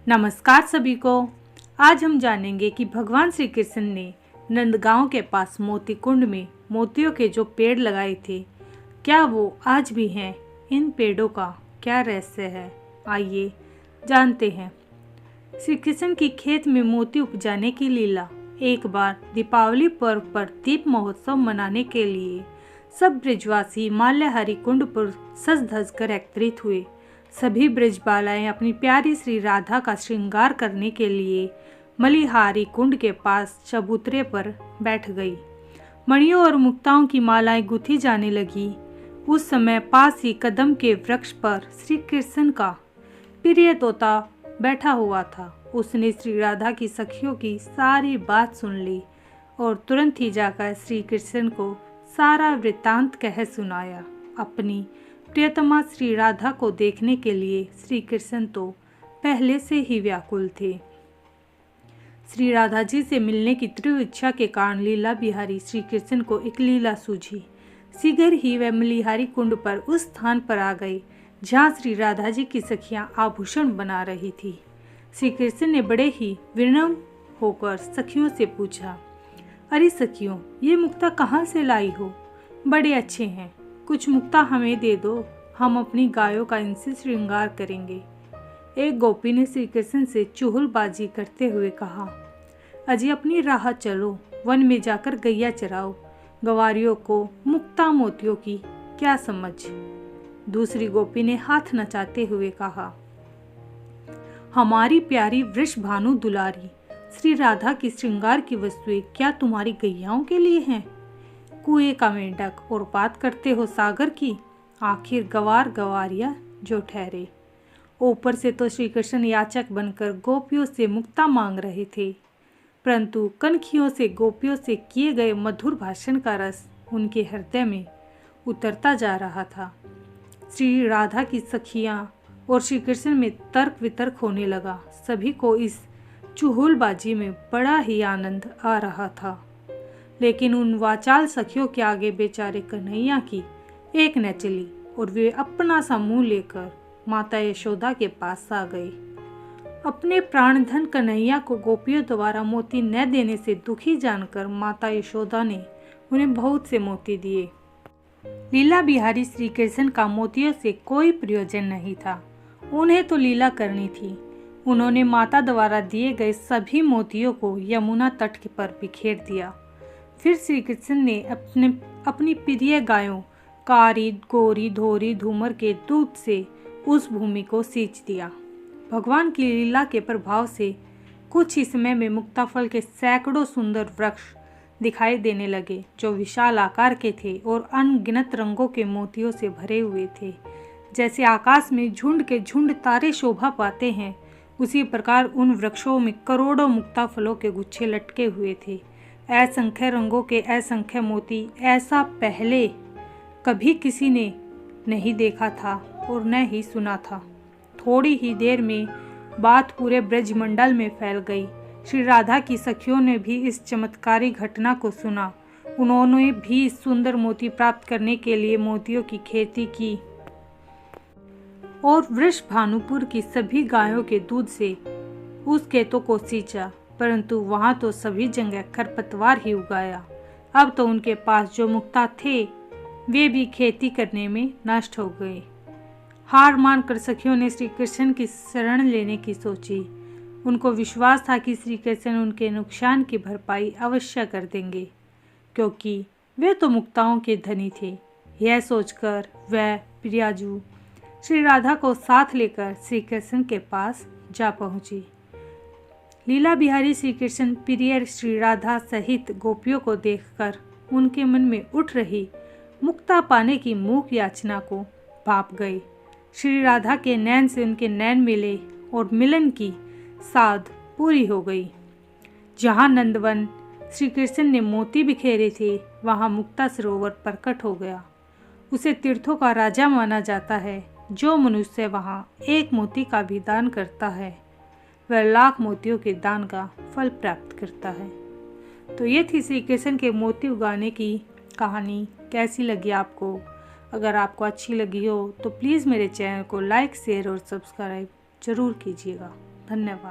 नमस्कार सभी को। आज हम जानेंगे कि भगवान श्री कृष्ण ने नंदगांव के पास मोती कुंड में मोतियों के जो पेड़ लगाए थे, क्या वो आज भी हैं? इन पेड़ों का क्या रहस्य है, आइए जानते हैं। श्री कृष्ण की खेत में मोती उपजाने की लीला। एक बार दीपावली पर्व पर दीप महोत्सव मनाने के लिए सब ब्रजवासी माल्यहारी कुंड पर सज धज कर एकत्रित हुए। सभी ब्रजबालाएं अपनी प्यारी श्री राधा का श्रृंगार करने के लिए मलिहारी कुंड के पास चबूतरे पर बैठ गई। मणियों और मुक्ताओं की मालाएं गुथी जाने लगी। उस समय पास ही कदम के वृक्ष पर श्री कृष्ण का प्रिय तोता बैठा हुआ था। उसने श्री राधा की सखियों की सारी बात सुन ली और तुरंत ही जाकर श्री कृष्ण को सारा वृत्तांत कह सुनाया। अपनी प्रियतमा श्री राधा को देखने के लिए श्री कृष्ण तो पहले से ही व्याकुल थे। श्री राधा जी से मिलने की तीव्र इच्छा के कारण लीला बिहारी श्री कृष्ण को एक लीला सूझी। शीघ्र ही वह मलिहारी कुंड पर उस स्थान पर आ गए जहाँ श्री राधा जी की सखियाँ आभूषण बना रही थी। श्री कृष्ण ने बड़े ही विनम्र होकर सखियों से पूछा, अरे सखियों, ये मुक्ता कहाँ से लाई हो? बड़े अच्छे हैं, कुछ मुक्ता हमें दे दो, हम अपनी गायों का इनसे श्रृंगार करेंगे। एक गोपी ने श्री कृष्ण से चुगलबाजी करते हुए कहा, अजी अपनी राह चलो, वन में जाकर गैया चराओ, गवारियों को मुक्ता मोतियों की क्या समझ। दूसरी गोपी ने हाथ नचाते हुए कहा, हमारी प्यारी वृषभानु दुलारी, श्री राधा की श्रृंगार की वस्तुएं क्या तुम्हारी गैयाओं के लिए हैं? कुएं का मेंढक और बात करते हो सागर की, आखिर गवार गवारिया जो ठहरे। ऊपर से तो श्री कृष्ण याचक बनकर गोपियों से मुक्ता मांग रहे थे, परंतु कनखियों से गोपियों से किए गए मधुर भाषण का रस उनके हृदय में उतरता जा रहा था। श्री राधा की सखियां और श्री कृष्ण में तर्क वितर्क होने लगा। सभी को इस चुगलबाजी में बड़ा ही आनंद आ रहा था, लेकिन उन वाचाल सखियों के आगे बेचारे कन्हैया की एक न चली और वे अपना सा मुंह लेकर माता यशोदा के पास आ गए। अपने प्राणधन कन्हैया को गोपियों द्वारा मोती न देने से दुखी जानकर माता यशोदा ने उन्हें बहुत से मोती दिए। लीला बिहारी श्री कृष्ण का मोतियों से कोई प्रयोजन नहीं था, उन्हें तो लीला करनी थी। उन्होंने माता द्वारा दिए गए सभी मोतियों को यमुना तट पर बिखेर दिया। फिर श्री कृष्ण ने अपनी प्रिय गायों कारी, गोरी, धोरी, धूमर के दूध से उस भूमि को सींच दिया। भगवान की लीला के प्रभाव से कुछ ही समय में मुक्ताफल के सैकड़ों सुंदर वृक्ष दिखाई देने लगे, जो विशाल आकार के थे और अनगिनत रंगों के मोतियों से भरे हुए थे। जैसे आकाश में झुंड के झुंड तारे शोभा पाते हैं, उसी प्रकार उन वृक्षों में करोड़ों मुक्ताफलों के गुच्छे लटके हुए थे। असंख्य रंगों के असंख्य मोती, ऐसा पहले कभी किसी ने नहीं देखा था और न ही सुना था। थोड़ी ही देर में बात पूरे ब्रजमंडल में फैल गई। श्री राधा की सखियों ने भी इस चमत्कारी घटना को सुना। उन्होंने भी सुंदर मोती प्राप्त करने के लिए मोतियों की खेती की और वृषभानुपुर की सभी गायों के दूध से उस खेतों को सींचा, परंतु वहां तो सभी जगह खरपतवार ही उगाया। अब तो उनके पास जो मुक्ता थे वे भी खेती करने में नष्ट हो गए। हार मानकर सखियों ने श्री कृष्ण की शरण लेने की सोची। उनको विश्वास था कि श्री कृष्ण उनके नुकसान की भरपाई अवश्य कर देंगे, क्योंकि वे तो मुक्ताओं के धनी थे। यह सोचकर वह प्रियाजू श्री राधा को साथ लेकर श्री कृष्ण के पास जा पहुंची। लीला बिहारी श्री कृष्ण प्रिय श्री राधा सहित गोपियों को देखकर उनके मन में उठ रही मुक्ता पाने की मूक याचना को भाप गए। श्री राधा के नैन से उनके नैन मिले और मिलन की साध पूरी हो गई। जहाँ नंदवन श्री कृष्ण ने मोती बिखेरे थे, वहाँ मुक्ता सरोवर प्रकट हो गया। उसे तीर्थों का राजा माना जाता है। जो मनुष्य वहाँ एक मोती का भी दान करता है, वह लाख मोतियों के दान का फल प्राप्त करता है। तो ये थी श्री कृष्ण के मोती उगाने की कहानी। कैसी लगी आपको? अगर आपको अच्छी लगी हो तो प्लीज़ मेरे चैनल को लाइक, शेयर और सब्सक्राइब ज़रूर कीजिएगा। धन्यवाद।